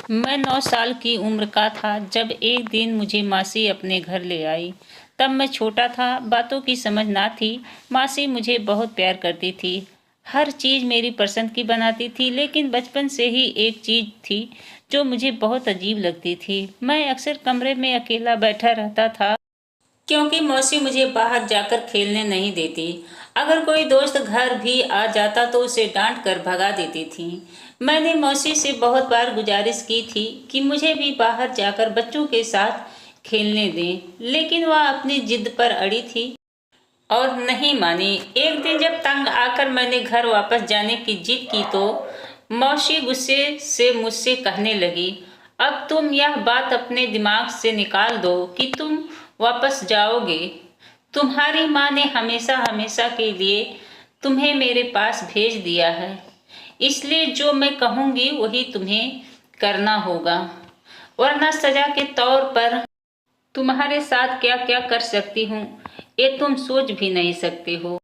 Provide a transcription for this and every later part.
मैं 9 साल की उम्र का था जब एक दिन मुझे मासी अपने घर ले आई। तब मैं छोटा था, बातों की समझ ना थी। मासी मुझे बहुत प्यार करती थी, हर चीज़ मेरी पसंद की बनाती थी। लेकिन बचपन से ही एक चीज़ थी जो मुझे बहुत अजीब लगती थी। मैं अक्सर कमरे में अकेला बैठा रहता था क्योंकि मौसी मुझे बाहर जाकर खेलने नहीं देती। अगर कोई दोस्त घर भी आ जाता तो उसे डांट कर भगा देती थी। मैंने मौसी से बहुत बार गुजारिश की थी कि मुझे भी बाहर जाकर बच्चों के साथ खेलने दें, लेकिन वह अपनी जिद पर अड़ी थी और नहीं मानी। एक दिन जब तंग आकर मैंने घर वापस जाने की जिद की तो मौसी गुस्से से मुझसे कहने लगी, अब तुम यह बात अपने दिमाग से निकाल दो कि तुम वापस जाओगे। तुम्हारी माँ ने हमेशा हमेशा के लिए तुम्हें मेरे पास भेज दिया है, इसलिए जो मैं कहूँगी वही तुम्हें करना होगा, वरना सजा के तौर पर तुम्हारे साथ क्या क्या कर सकती हूँ ये तुम सोच भी नहीं सकते हो।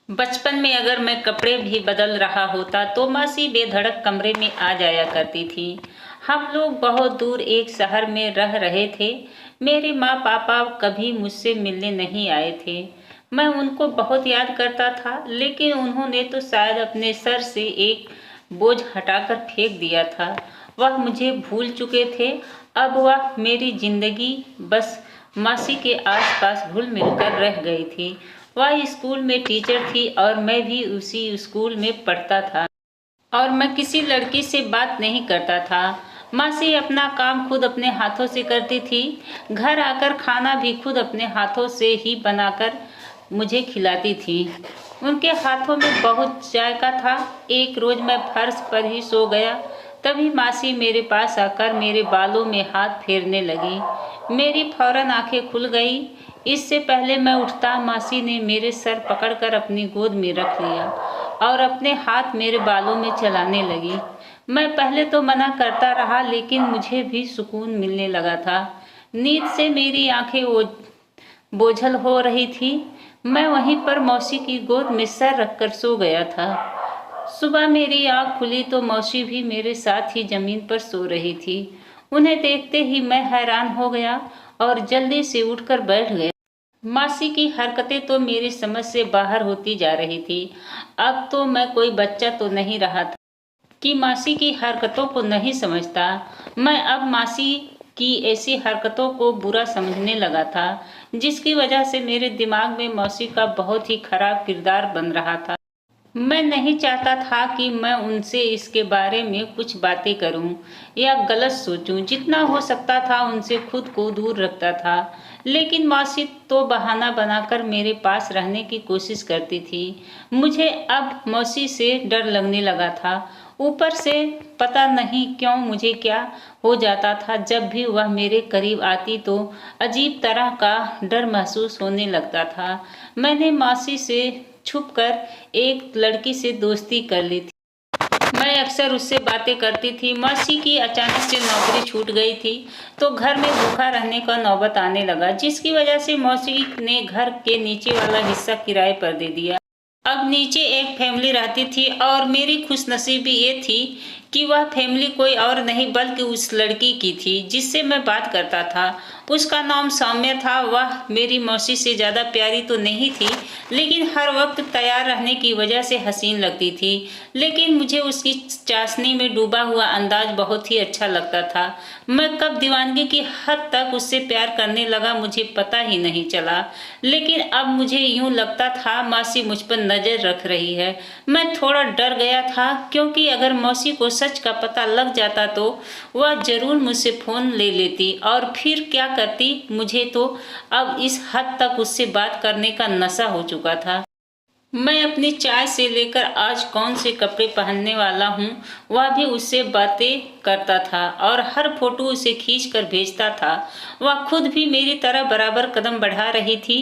बचपन में अगर मैं कपड़े भी बदल रहा होता तो मासी बेधड़क कमरे में आ जाया करती थी। हम लोग बहुत दूर एक शहर में रह रहे थे। मेरे माँ पापा कभी मुझसे मिलने नहीं आए थे। मैं उनको बहुत याद करता था, लेकिन उन्होंने तो शायद अपने सर से एक बोझ हटाकर फेंक दिया था। वह मुझे भूल चुके थे। अब वह मेरी जिंदगी बस मासी के आसपास घुल मिलकर रह गई थी। वह स्कूल में टीचर थी और मैं भी उसी स्कूल में पढ़ता था और मैं किसी लड़की से बात नहीं करता था। मासी अपना काम खुद अपने हाथों से करती थी। घर आकर खाना भी खुद अपने हाथों से ही बनाकर मुझे खिलाती थी। उनके हाथों में बहुत जायका था। एक रोज मैं फर्श पर ही सो गया, तभी मासी मेरे पास आकर मेरे बालों में हाथ फेरने लगी। मेरी फौरन आंखें खुल गई। इससे पहले मैं उठता मासी ने मेरे सर पकड़कर अपनी गोद में रख लिया और अपने हाथ मेरे बालों में चलाने लगी। मैं पहले तो मना करता रहा, लेकिन मुझे भी सुकून मिलने लगा था। नींद से मेरी आंखें बोझल हो रही थी। मैं वहीं पर मौसी की गोद में सर रखकर सो गया था। सुबह मेरी आँख खुली तो मौसी भी मेरे साथ ही जमीन पर सो रही थी। उन्हें देखते ही मैं हैरान हो गया और जल्दी से उठकर बैठ गया। मासी की हरकतें तो मेरी समझ से बाहर होती जा रही थी। अब तो मैं कोई बच्चा तो नहीं रहा था कि मासी की हरकतों को नहीं समझता। मैं अब मासी की ऐसी हरकतों को बुरा समझने लगा था, जिसकी वजह से मेरे दिमाग में मौसी का बहुत ही खराब किरदार बन रहा था। मैं नहीं चाहता था कि मैं उनसे इसके बारे में कुछ बातें करूं या गलत सोचूं। जितना हो सकता था उनसे खुद को दूर रखता था, लेकिन मौसी तो बहाना बनाकर मेरे पास रहने की कोशिश करती थी। मुझे अब मौसी से डर लगने लगा था। ऊपर से पता नहीं क्यों मुझे क्या हो जाता था, जब भी वह मेरे करीब आती तो अजीब तरह का डर महसूस होने लगता था। मैंने मौसी से छुपकर एक लड़की से दोस्ती कर ली थी। मैं अक्सर उससे बातें करती थी। मौसी की अचानक से नौकरी छूट गई थी तो घर में भूखा रहने का नौबत आने लगा, जिसकी वजह से मौसी ने घर के नीचे वाला हिस्सा किराए पर दे दिया। अब नीचे एक फैमिली रहती थी और मेरी खुशनसीबी ये थी कि वह फैमिली कोई और नहीं बल्कि उस लड़की की थी जिससे मैं बात करता था। उसका नाम सौम्य था। वह मेरी मौसी से ज़्यादा प्यारी तो नहीं थी, लेकिन हर वक्त तैयार रहने की वजह से हसीन लगती थी। लेकिन मुझे उसकी चाशनी में डूबा हुआ अंदाज बहुत ही अच्छा लगता था। मैं कब दीवानगी की हद तक उससे प्यार करने लगा मुझे पता ही नहीं चला। लेकिन अब मुझे यूं लगता था मौसी मुझ पर नजर रख रही है। मैं थोड़ा डर गया था, क्योंकि अगर मौसी को सच का पता लग जाता तो वह जरूर मुझसे फोन ले लेती और फिर क्या करती। मुझे तो अब इस हद तक उससे बात करने का नशा हो चुका था। मैं अपनी चाय से लेकर आज कौन से कपड़े पहनने वाला हूँ वह भी उससे बातें करता था और हर फोटो उसे खींच कर भेजता था। वह खुद भी मेरी तरह बराबर कदम बढ़ा रही थी।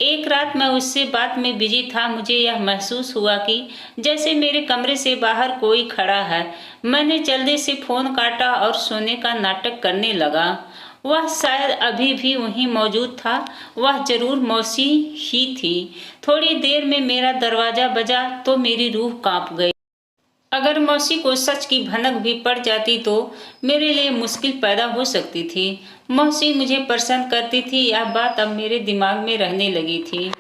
एक रात मैं उससे बात में बिजी था। मुझे यह महसूस हुआ कि जैसे मेरे कमरे से बाहर कोई खड़ा है। मैंने जल्दी से फोन काटा और सोने का नाटक करने लगा। वह शायद अभी भी वहीं मौजूद था। वह जरूर मौसी ही थी। थोड़ी देर में मेरा दरवाजा बजा तो मेरी रूह कांप गई। अगर मौसी को सच की भनक भी पड़ जाती तो मेरे लिए मुश्किल पैदा हो सकती थी। मौसी मुझे पसंद करती थी, यह बात अब मेरे दिमाग में रहने लगी थी।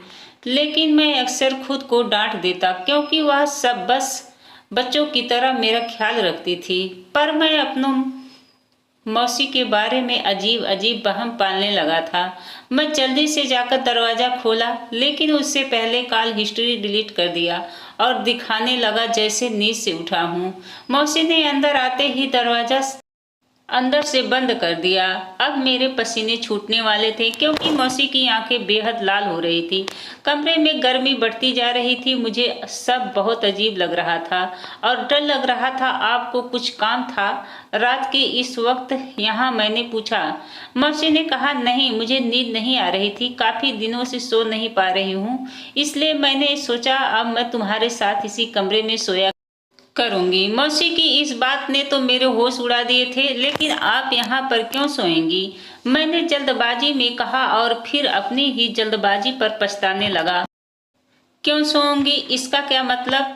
लेकिन मैं अक्सर खुद को डांट देता क्योंकि वह सब बस बच्चों की तरह मेरा ख्याल रखती थी। पर मैं अपनों मौसी के बारे में अजीब अजीब वहम पालने लगा था। मैं जल्दी से जाकर दरवाजा खोला, लेकिन उससे पहले कॉल हिस्ट्री डिलीट कर दिया और दिखाने लगा जैसे नींद से उठा हूँ। मौसी ने अंदर आते ही दरवाजा अंदर से बंद कर दिया। अब मेरे पसीने छूटने वाले थे क्योंकि मौसी की आंखें बेहद लाल हो रही थी। कमरे में गर्मी बढ़ती जा रही थी। मुझे सब बहुत अजीब लग रहा था और डर लग रहा था। आपको कुछ काम था रात के इस वक्त यहाँ? मैंने पूछा। मौसी ने कहा, नहीं, मुझे नींद नहीं आ रही थी। काफी दिनों से सो नहीं पा रही हूँ, इसलिए मैंने सोचा अब मैं तुम्हारे साथ इसी कमरे में सोया करूंगी। मौसी की इस बात ने तो मेरे होश उड़ा दिए थे। लेकिन आप यहाँ पर क्यों सोएंगी? मैंने जल्दबाजी में कहा और फिर अपनी ही जल्दबाजी पर पछताने लगा। क्यों सोऊंगी? इसका क्या मतलब?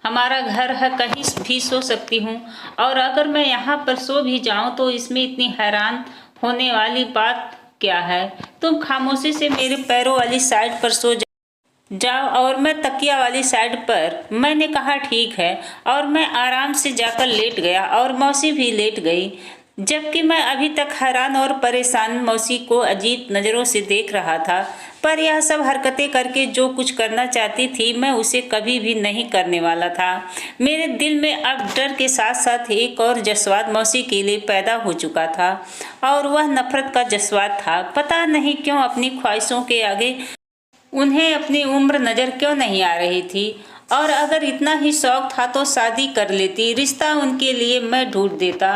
हमारा घर है, कहीं भी सो सकती हूँ। और अगर मैं यहाँ पर सो भी जाऊँ तो इसमें इतनी हैरान होने वाली बात क्या है? तुम खामोशी से मेरे पैरों वाली साइड पर सो जाओ और मैं तकिया वाली साइड पर। मैंने कहा, ठीक है, और मैं आराम से जाकर लेट गया और मौसी भी लेट गई। जबकि मैं अभी तक हैरान और परेशान मौसी को अजीब नज़रों से देख रहा था। पर यह सब हरकतें करके जो कुछ करना चाहती थी मैं उसे कभी भी नहीं करने वाला था। मेरे दिल में अब डर के साथ साथ एक और जज्बात मौसी के लिए पैदा हो चुका था, और वह नफरत का जज्बात था। पता नहीं क्यों अपनी ख्वाहिशों के आगे उन्हें अपनी उम्र नजर क्यों नहीं आ रही थी। और अगर इतना ही शौक था तो शादी कर लेती, रिश्ता उनके लिए मैं ढूंढ देता।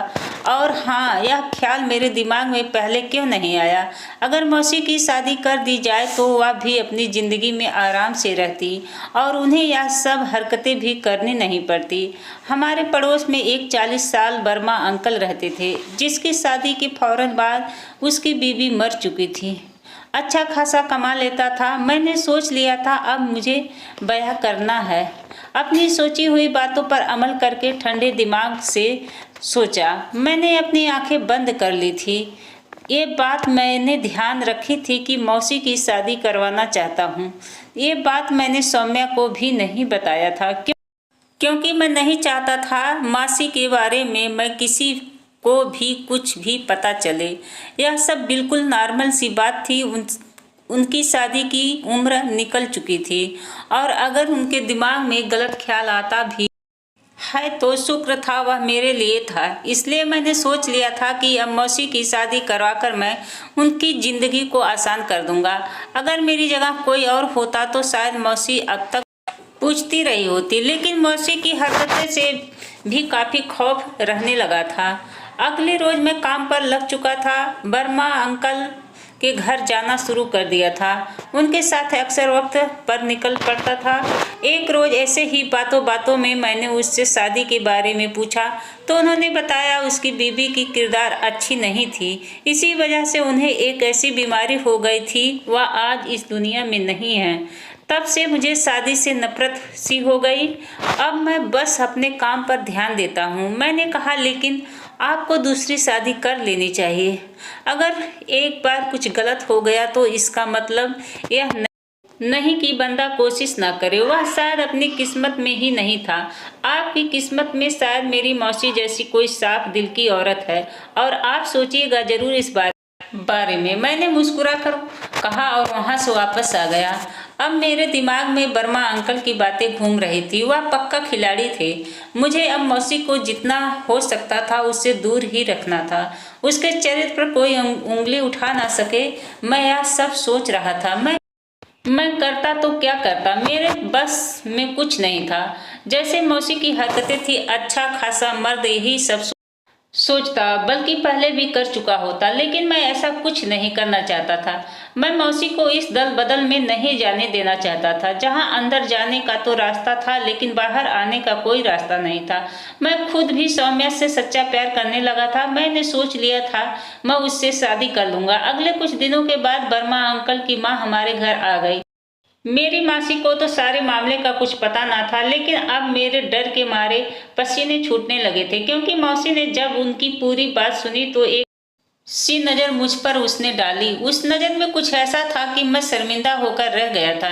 और हाँ, यह ख्याल मेरे दिमाग में पहले क्यों नहीं आया? अगर मौसी की शादी कर दी जाए तो वह भी अपनी जिंदगी में आराम से रहती और उन्हें यह सब हरकतें भी करनी नहीं पड़ती। हमारे पड़ोस में एक 40 साल बर्मा अंकल रहते थे, जिसकी शादी के फौरन बाद उसकी बीवी मर चुकी थी। अच्छा खासा कमा लेता था। मैंने सोच लिया था अब मुझे ब्याह करना है। अपनी सोची हुई बातों पर अमल करके ठंडे दिमाग से सोचा। मैंने अपनी आंखें बंद कर ली थी। ये बात मैंने ध्यान रखी थी कि मौसी की शादी करवाना चाहता हूँ। ये बात मैंने सौम्या को भी नहीं बताया था क्योंकि मैं नहीं चाहता था मासी के बारे में मैं किसी को भी कुछ भी पता चले। यह सब बिल्कुल नॉर्मल सी बात थी। उनकी शादी की उम्र निकल चुकी थी और अगर उनके दिमाग में गलत ख्याल आता भी है तो शुक्र था वह मेरे लिए था। इसलिए मैंने सोच लिया था कि अब मौसी की शादी करवाकर मैं उनकी जिंदगी को आसान कर दूंगा। अगर मेरी जगह कोई और होता तो शायद मौसी अब तक पूछती रही होती। लेकिन मौसी की हरकतें से भी काफी खौफ रहने लगा था। अगले रोज मैं काम पर लग चुका था। बर्मा अंकल के घर जाना शुरू कर दिया था। उनके साथ अक्सर वक्त पर निकल पड़ता था। एक रोज ऐसे ही बातों बातों में मैंने उससे शादी के बारे में पूछा तो उन्होंने बताया उसकी बीवी की किरदार अच्छी नहीं थी। इसी वजह से उन्हें एक ऐसी बीमारी हो गई थी, वह आज इस दुनिया में नहीं है। तब से मुझे शादी से नफरत सी हो गई। अब मैं बस अपने काम पर ध्यान देता हूँ। मैंने कहा, लेकिन आपको दूसरी शादी कर लेनी चाहिए। अगर एक बार कुछ गलत हो गया तो इसका मतलब यह नहीं कि बंदा कोशिश ना करे। वह शायद अपनी किस्मत में ही नहीं था। आपकी किस्मत में शायद मेरी मौसी जैसी कोई साफ दिल की औरत है और आप सोचिएगा जरूर इस बारे में। मैंने मुस्कुराकर कहा और वहां से वापस आ गया। अब मेरे दिमाग में बर्मा अंकल की बातें घूम रही थी। वह पक्का खिलाड़ी थे। मुझे अब मौसी को जितना हो सकता था उससे दूर ही रखना था। उसके चरित्र पर कोई उंगली उठा ना सके। मैं यह सब सोच रहा था। मैं करता तो क्या करता, मेरे बस में कुछ नहीं था। जैसे मौसी की हरकतें थी, अच्छा खासा मर्द यही सब सोचता, बल्कि पहले भी कर चुका होता। लेकिन मैं ऐसा कुछ नहीं करना चाहता था। मैं मौसी को इस दल बदल में नहीं जाने देना चाहता था, जहां अंदर जाने का तो रास्ता था लेकिन बाहर आने का कोई रास्ता नहीं था। मैं खुद भी सौम्या से सच्चा प्यार करने लगा था। मैंने सोच लिया था मैं उससे शादी कर लूंगा। अगले कुछ दिनों के बाद बर्मा अंकल की माँ हमारे घर आ गई। मेरी मासी को तो सारे मामले का कुछ पता ना था, लेकिन अब मेरे डर के मारे पसीने छूटने लगे थे, क्योंकि मौसी ने जब उनकी पूरी बात सुनी तो एक सी नजर मुझ पर उसने डाली। उस नजर में कुछ ऐसा था कि मैं शर्मिंदा होकर रह गया था।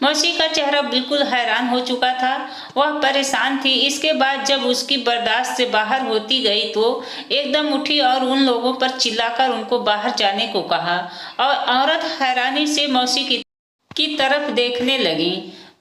मौसी का चेहरा बिल्कुल हैरान हो चुका था, वह परेशान थी। इसके बाद जब उसकी बर्दाश्त से बाहर होती गई तो एकदम उठी और उन लोगों पर चिल्लाकर उनको बाहर जाने को कहा, और औरत हैरानी से मौसी की तरफ देखने लगी।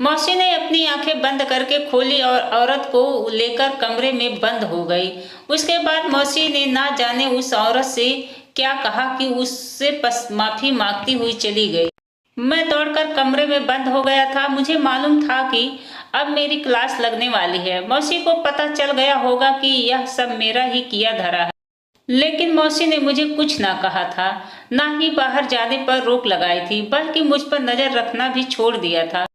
मौसी ने अपनी आंखें बंद करके खोली और औरत को लेकर कमरे में बंद हो गई। उसके बाद मौसी ने ना जाने उस औरत से क्या कहा कि उससे माफी मांगती हुई चली गई। मैं दौड़कर कमरे में बंद हो गया था। मुझे मालूम था कि अब मेरी क्लास लगने वाली है। मौसी को पता चल गया होगा कि यह सब मेरा ही किया धरा है, लेकिन मौसी ने मुझे कुछ ना कहा था, ना ही बाहर जाने पर रोक लगाई थी, बल्कि मुझ पर नजर रखना भी छोड़ दिया था।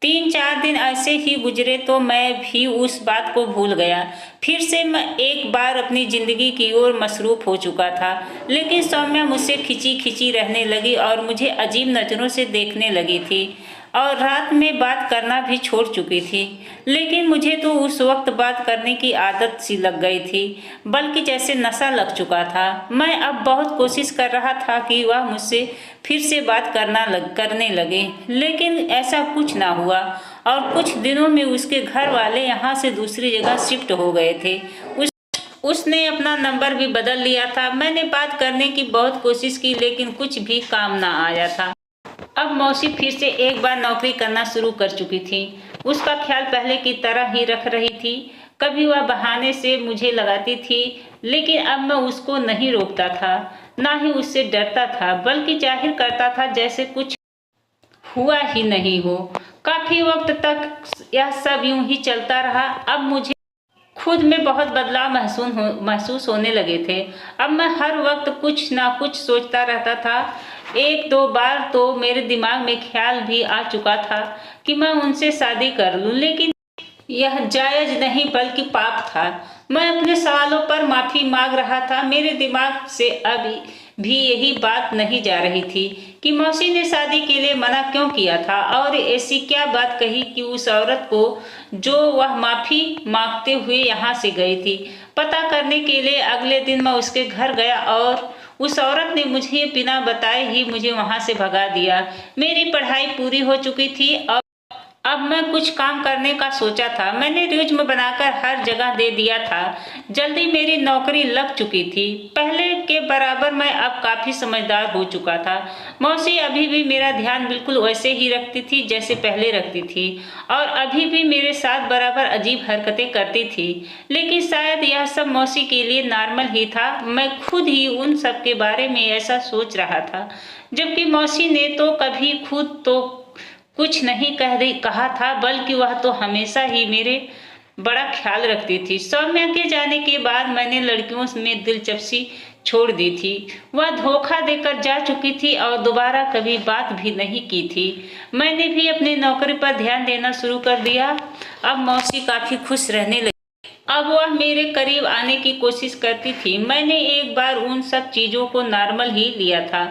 3-4 दिन ऐसे ही गुजरे तो मैं भी उस बात को भूल गया। फिर से मैं एक बार अपनी जिंदगी की ओर मसरूफ हो चुका था, लेकिन सौम्या मुझसे खिंची खिंची रहने लगी और मुझे अजीब नजरों से देखने लगी थी, और रात में बात करना भी छोड़ चुकी थी। लेकिन मुझे तो उस वक्त बात करने की आदत सी लग गई थी, बल्कि जैसे नशा लग चुका था। मैं अब बहुत कोशिश कर रहा था कि वह मुझसे फिर से बात करने लगे, लेकिन ऐसा कुछ ना हुआ, और कुछ दिनों में उसके घर वाले यहाँ से दूसरी जगह शिफ्ट हो गए थे। उसने अपना नंबर भी बदल लिया था। मैंने बात करने की बहुत कोशिश की, लेकिन कुछ भी काम ना आया था। अब मौसी फिर से एक बार नौकरी करना शुरू कर चुकी थी। उसका ख्याल पहले की तरह ही रख रही थी। कभी वह बहाने से मुझे लगाती थी, लेकिन अब मैं उसको नहीं रोकता था, ना ही उससे डरता था, बल्कि जाहिर करता था जैसे कुछ हुआ ही नहीं हो। काफी वक्त तक यह सब यूं ही चलता रहा। अब मुझे खुद में बहुत बदलाव महसूस होने लगे थे। अब मैं हर वक्त कुछ ना कुछ सोचता रहता था। 1-2 बार तो मेरे दिमाग में ख्याल भी आ चुका था कि मैं उनसे शादी कर लूं, लेकिन यह जायज नहीं बल्कि पाप था। मैं अपने सवालों पर माफी मांग रहा था। मेरे दिमाग से अभी भी यही बात नहीं जा रही थी कि मौसी ने शादी के लिए मना क्यों किया था, और ऐसी क्या बात कही कि उस औरत को जो वह माफी मांगते हुए यहाँ से गई थी। पता करने के लिए अगले दिन मैं उसके घर गया, और उस औरत ने मुझे बिना बताए ही मुझे वहां से भगा दिया। मेरी पढ़ाई पूरी हो चुकी थी, और अब मैं कुछ काम करने का सोचा था। मैंने रिज्यूमे बनाकर हर जगह दे दिया था। जल्दी मेरी नौकरी लग चुकी थी। पहले के बराबर मैं अब काफी समझदार हो चुका था। मौसी अभी भी मेरा ध्यान बिल्कुल वैसे ही रखती थी जैसे पहले रखती थी, और अभी भी मेरे साथ बराबर अजीब हरकतें करती थी। लेकिन शायद यह सब मौसी के लिए नॉर्मल ही था। मैं खुद ही उन सब के बारे में ऐसा सोच रहा था, जबकि मौसी ने तो कभी खुद तो कुछ नहीं कहा था, बल्कि वह तो हमेशा ही मेरे बड़ा ख्याल रखती थी। सौम्या के जाने के बाद मैंने लड़कियों में दिलचस्पी छोड़ दी थी। वह धोखा देकर जा चुकी थी और दोबारा कभी बात भी नहीं की थी। मैंने भी अपनी नौकरी पर ध्यान देना शुरू कर दिया। अब मौसी काफी खुश रहने लगी। अब वह मेरे करीब आने की कोशिश करती थी। मैंने एक बार उन सब चीजों को नॉर्मल ही लिया था,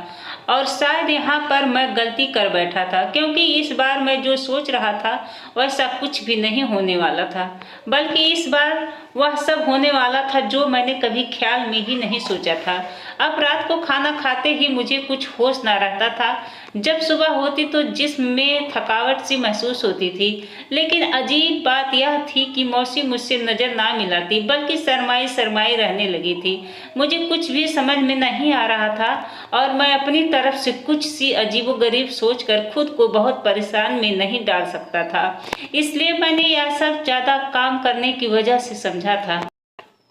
और शायद यहाँ पर मैं गलती कर बैठा था, क्योंकि इस बार मैं जो सोच रहा था वैसा कुछ भी नहीं होने वाला था, बल्कि इस बार वह सब होने वाला था जो मैंने कभी ख्याल में ही नहीं सोचा था। अब रात को खाना खाते ही मुझे कुछ होश ना रहता था। जब सुबह होती तो जिस्म में थकावट सी महसूस होती थी, लेकिन अजीब बात यह थी कि मौसी मुझसे नजर ना मिलाती, बल्कि शर्माई शर्माई रहने लगी थी। मुझे कुछ भी समझ में नहीं आ रहा था, और मैं अपनी तरफ से कुछ सी अजीबोगरीब सोचकर खुद को बहुत परेशान में नहीं डाल सकता था। इसलिए मैंने यह सब ज्यादा काम करने की वजह से समझा था।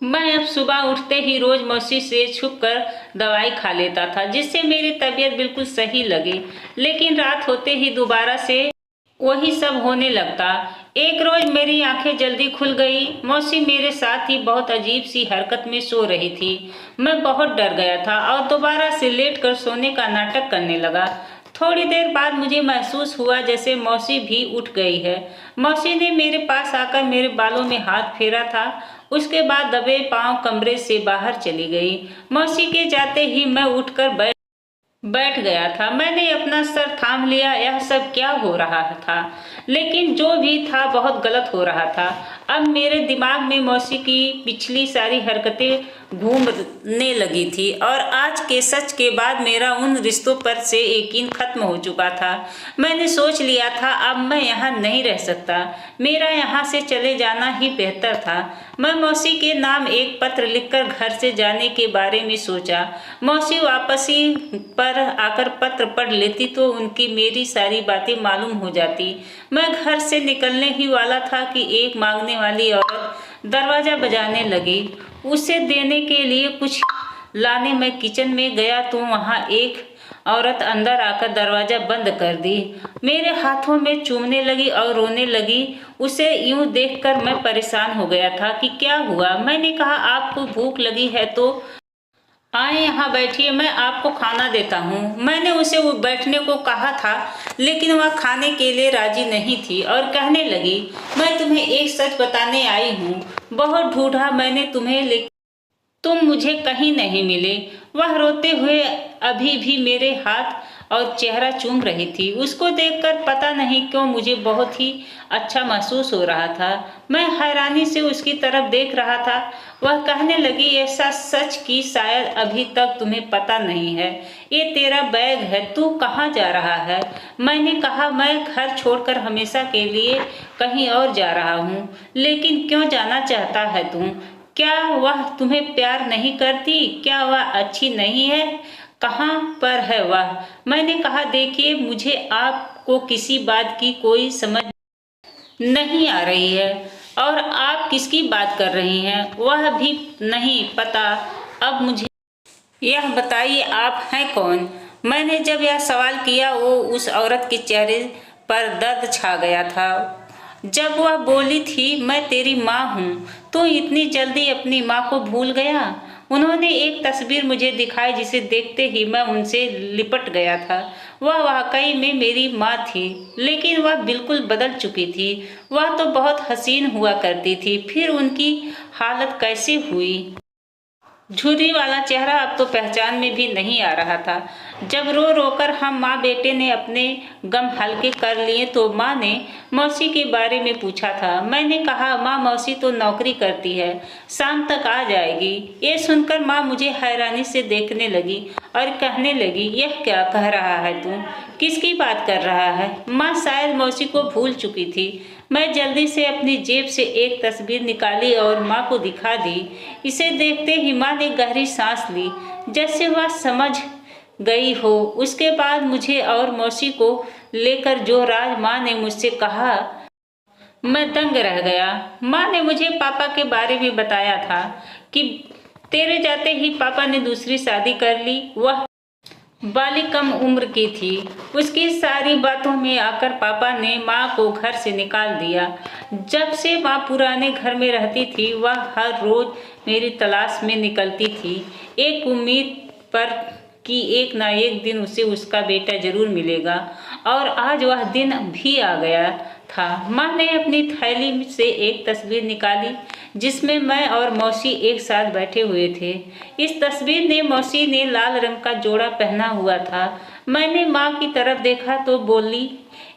मैं अब सुबह उठते ही रोज मौसी से छुपकर दवाई खा लेता था, जिससे मेरी तबीयत बिल्कुल सही लगे, लेकिन रात होते ही दोबारा से वही सब होने लगता। एक रोज मेरी आंखें जल्दी खुल गई। मौसी मेरे साथ ही बहुत अजीब सी हरकत में सो रही थी। मैं बहुत डर गया था और दोबारा से लेट कर सोने का नाटक करने लगा। थोड़ी देर बाद मुझे महसूस हुआ जैसे मौसी भी उठ गई है। मौसी ने मेरे पास आकर मेरे बालों में हाथ फेरा था। उसके बाद दबे पांव कमरे से बाहर चली गई। मौसी के जाते ही मैं उठकर बैठ बैठ गया था। मैंने अपना सर थाम लिया। यह सब क्या हो रहा था? लेकिन जो भी था बहुत गलत हो रहा था। अब मेरे दिमाग में मौसी की पिछली सारी हरकतें घूमने लगी थी और आज के सच के बाद मेरा उन रिश्तों पर से यकीन खत्म हो चुका था। मैंने सोच लिया था अब मैं यहाँ नहीं रह सकता। मेरा यहाँ से चले जाना ही बेहतर था। मैं मौसी के नाम एक पत्र लिखकर घर से जाने के बारे में सोचा। मौसी वापसी पर आकर पत्र पढ़ लेती तो उनकी मेरी सारी बातें मालूम हो जाती। मैं घर से निकलने ही वाला था कि एक मांगने वाली औरत दरवाजा बजाने लगी। उसे देने के लिए कुछ लाने मैं किचन में गया तो वहाँ एक औरत अंदर आकर दरवाजा बंद कर दी। मेरे हाथों में चूमने लगी और रोने लगी। उसे यूं देखकर मैं परेशान हो गया था कि क्या हुआ। मैंने कहा आपको भूख लगी है तो आए यहाँ बैठिए, मैं आपको खाना देता हूँ। मैंने उसे वो बैठने को कहा था लेकिन वह खाने के लिए राजी नहीं थी और कहने लगी मैं तुम्हें एक सच बताने आई हूँ। बहुत ढूंढा मैंने तुम्हें लेकिन तुम मुझे कहीं नहीं मिले। वह रोते हुए अभी भी मेरे हाथ और चेहरा चूम रही थी। उसको देखकर पता नहीं क्यों मुझे बहुत ही अच्छा महसूस हो रहा था। मैं हैरानी से उसकी तरफ देख रहा था। वह कहने लगी ऐसा सच कि शायद अभी तक तुम्हें पता नहीं है। ये तेरा बैग है, तू कहाँ जा रहा है? मैंने कहा मैं घर छोड़कर हमेशा के लिए कहीं और जा रहा हूँ। लेकिन क्यों जाना चाहता है तू? क्या वह तुम्हें प्यार नहीं करती? क्या वह अच्छी नहीं है? कहाँ पर है वह? मैंने कहा देखिए मुझे आपको किसी बात की कोई समझ नहीं आ रही है और आप किसकी बात कर रही हैं वह भी नहीं पता। अब मुझे यह बताइए आप हैं कौन? मैंने जब यह सवाल किया वो उस औरत के चेहरे पर दर्द छा गया था। जब वह बोली थी मैं तेरी माँ हूँ तो इतनी जल्दी अपनी माँ को भूल गया। उन्होंने एक तस्वीर मुझे दिखाई जिसे देखते ही मैं उनसे लिपट गया था। वह वाकई में मेरी माँ थी लेकिन वह बिल्कुल बदल चुकी थी। वह तो बहुत हसीन हुआ करती थी, फिर उनकी हालत कैसी हुई? झुर्री वाला चेहरा अब तो पहचान में भी नहीं आ रहा था। जब रो रोकर हम माँ बेटे ने अपने गम हल्के कर लिए तो माँ ने मौसी के बारे में पूछा था। मैंने कहा माँ मौसी तो नौकरी करती है, शाम तक आ जाएगी। ये सुनकर माँ मुझे हैरानी से देखने लगी और कहने लगी यह क्या कह रहा है तू? किसकी बात कर रहा है? माँ शायद मौसी को भूल चुकी थी। मैं जल्दी से अपनी जेब से एक तस्वीर निकाली और माँ को दिखा दी। इसे देखते ही माँ ने गहरी सांस ली जैसे वह समझ गई हो। उसके बाद मुझे और मौसी को लेकर जो राज माँ ने मुझसे कहा मैं दंग रह गया। माँ ने मुझे पापा के बारे में बताया था कि तेरे जाते ही पापा ने दूसरी शादी कर ली। वह बालिक कम उम्र की थी। उसकी सारी बातों में आकर पापा ने माँ को घर से निकाल दिया। जब से माँ पुराने घर में रहती थी वह हर रोज मेरी तलाश में निकलती थी, एक उम्मीद पर कि एक ना एक दिन उसे उसका बेटा जरूर मिलेगा। और आज वह दिन भी आ गया था। माँ ने अपनी थैली से एक तस्वीर निकाली जिसमें मैं और मौसी एक साथ बैठे हुए थे। इस तस्वीर में मौसी ने लाल रंग का जोड़ा पहना हुआ था। मैंने माँ की तरफ देखा तो बोली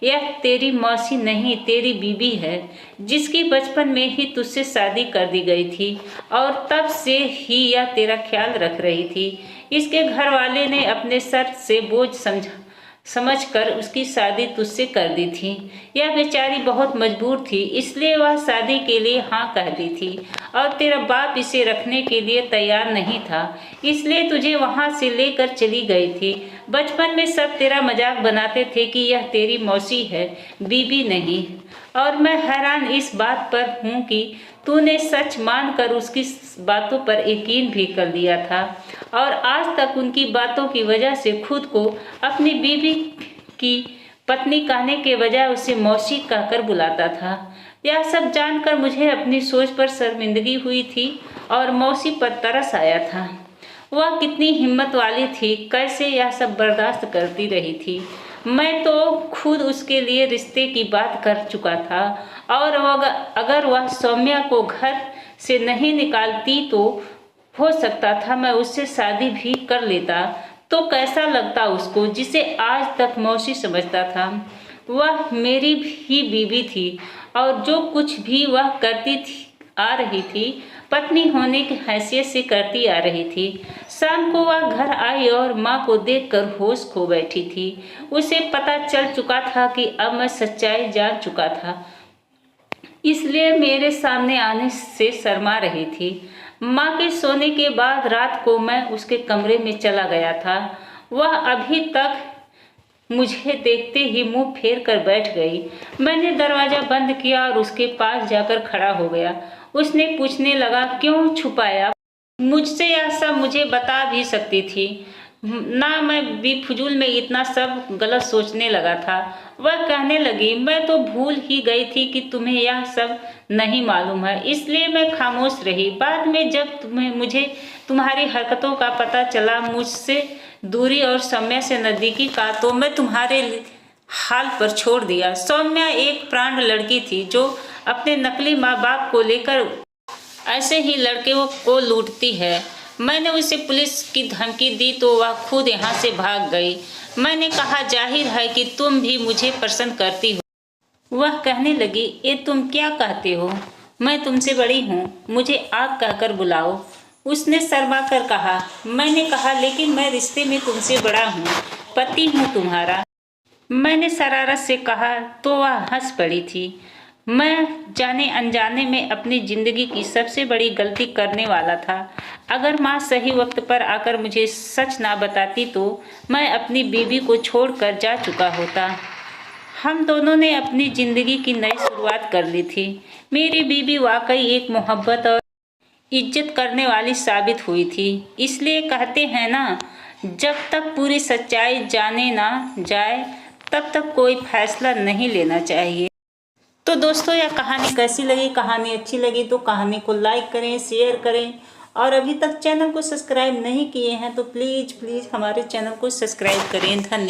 यह तेरी मौसी नहीं तेरी बीबी है जिसकी बचपन में ही तुझसे शादी कर दी गई थी और तब से ही यह तेरा ख्याल रख रही थी। इसके घर वाले ने अपने सर से बोझ समझकर उसकी शादी तुझसे कर दी थी। यह बेचारी बहुत मजबूर थी इसलिए वह शादी के लिए हाँ कह दी थी और तेरा बाप इसे रखने के लिए तैयार नहीं था इसलिए तुझे वहाँ से लेकर चली गई थी। बचपन में सब तेरा मजाक बनाते थे कि यह तेरी मौसी है, बीबी नहीं। और मैं हैरान इस बात पर हूँ कि तूने सच मानकर उसकी बातों पर यकीन भी कर लिया था और आज तक उनकी बातों की वजह से खुद को अपनी बीवी की पत्नी कहने के बजाय उसे मौसी कहकर बुलाता था। यह सब जानकर मुझे अपनी सोच पर शर्मिंदगी हुई थी और मौसी पर तरस आया था। वह कितनी हिम्मत वाली थी, कैसे यह सब बर्दाश्त करती रही थी। मैं तो खुद उसके लिए रिश्ते की बात कर चुका था और अगर वह सौम्या को घर से नहीं निकालती तो हो सकता था मैं उससे शादी भी कर लेता। तो कैसा लगता उसको जिसे आज तक मौसी समझता था। वह मेरी ही बीवी थी और जो कुछ भी वह करती थी आ रही थी, पत्नी होने की हैसियत से करती आ रही थी। शाम को वह घर आई और माँ को देखकर होश खो बैठी थी। उसे पता चल चुका था कि अब मैं सच्चाई जान चुका था, इसलिए मेरे सामने आने से शर्मा रही थी। माँ के सोने के बाद रात को मैं उसके कमरे में चला गया था। वह अभी तक मुझे देखते ही मुंह फेर कर बैठ गई। मैंने दरवाजा बंद किया और उसके पास जाकर खड़ा हो गया। उसने पूछने लगा, क्यों छुपाया? मुझसे यह सब मुझे बता भी सकती थी ना, मैं बेफिजूल में इतना सब गलत सोचने लगा था। वह कहने लगी, मैं तो भूल ही गई थी कि तुम्हें यह सब नहीं मालूम है, इसलिए मैं खामोश रही। बाद में जब मुझे तुम्हारी हरकतों का पता चला, मुझसे दूरी और सौम्या से नज़दीकी का, तो मैं तुम्हारे हाल पर छोड़ दिया। सौम्या एक प्राण लड़की थी जो अपने नकली माँ बाप को लेकर ऐसे ही लड़के को लूटती है। मैंने उसे पुलिस की धमकी दी तो वह खुद यहाँ से भाग गई। मैंने कहा, जाहिर है कि तुम भी मुझे पसंद करती हो। वह कहने लगी, ये तुम क्या कहते हो? मैं तुमसे बड़ी हूँ, मुझे आप कहकर बुलाओ। उसने शर्मा कर कहा। मैंने कहा, लेकिन मैं रिश्ते में तुमसे बड़ा हूँ, पति हूँ तुम्हारा। मैंने शरारत से कहा तो वह हंस पड़ी थी। मैं जाने अनजाने में अपनी जिंदगी की सबसे बड़ी गलती करने वाला था। अगर माँ सही वक्त पर आकर मुझे सच ना बताती तो मैं अपनी बीवी को छोड़कर जा चुका होता। हम दोनों ने अपनी जिंदगी की नई शुरुआत कर ली थी। मेरी बीवी वाकई एक मोहब्बत और इज्जत करने वाली साबित हुई थी। इसलिए कहते हैं ना, जब तक पूरी सच्चाई जाने ना जाए तब तक कोई फैसला नहीं लेना चाहिए। तो दोस्तों, यह कहानी कैसी लगी? कहानी अच्छी लगी तो कहानी को लाइक करें, शेयर करें, और अभी तक चैनल को सब्सक्राइब नहीं किए हैं तो प्लीज़ हमारे चैनल को सब्सक्राइब करें। धन्यवाद।